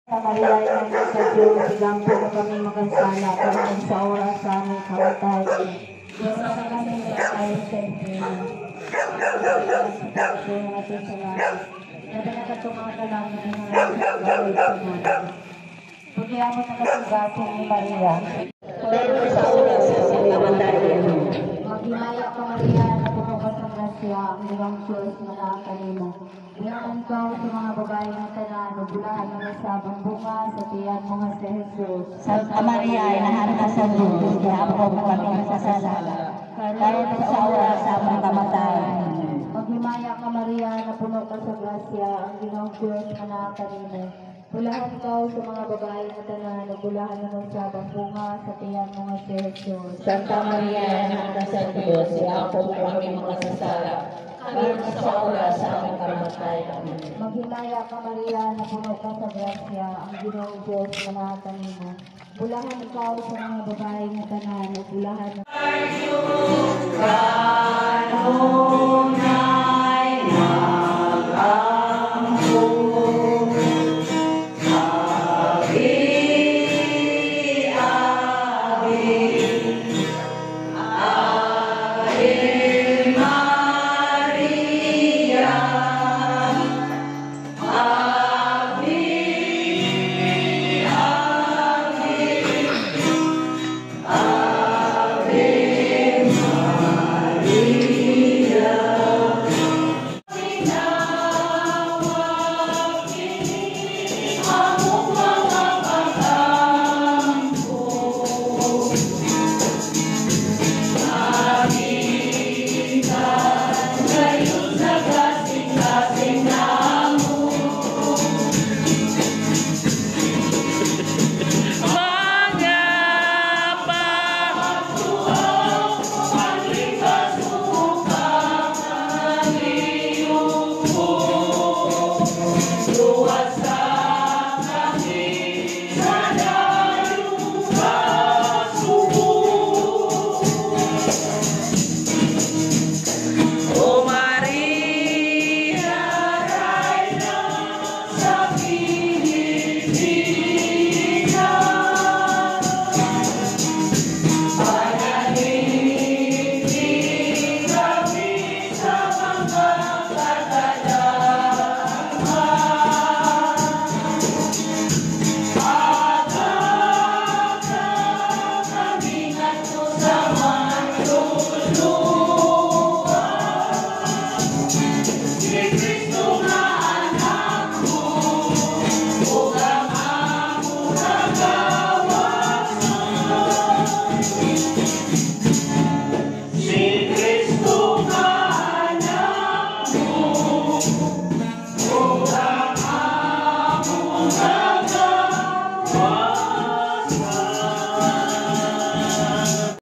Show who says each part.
Speaker 1: Sa Maria, ina sa Diyos, sigampo mo kami magkansala, karon sa oras sa aming kamatayan. Diyos sa kami tayo sa impyerno. Sa natin sa langit. Sabi na katumata namin ang mga gawin sa mga. Pagkiyamo na kasigasin ni Maria. Karon sa oras sa aming kamatayan. Maghimaya ka Maria, na puno ka sa grasya, ang Ginong Diyos na nakakanimo. Biyaan ka sa mga babae ng tanan, bulahan mo sa bunga sa tiyan mo nga si Jesus.
Speaker 2: Santa Maria, inahan ka sa Diyos, iapon mo kami masasala. Karon sa oras sa aming kamatayan.
Speaker 1: Maghimaya ka Maria, na puno ka sa grasya, ang Ginong Diyos na nakakanimo. Bulahan ka sa mga babae ng tanan, bulahan mo sa bunga sa tiyan mo nga si Jesus.
Speaker 2: Santa Maria, inahan ka sa Diyos, iapon mo kami masasala. Karon sa oras sa aming kamatayan.
Speaker 1: Maghimaya ka Maria, na puno ka sa grasya, ang Ginong Diyos na nakakanimo. Bulahan ikaw sa mga babae ng tanan, bulahan mo.
Speaker 3: Oh,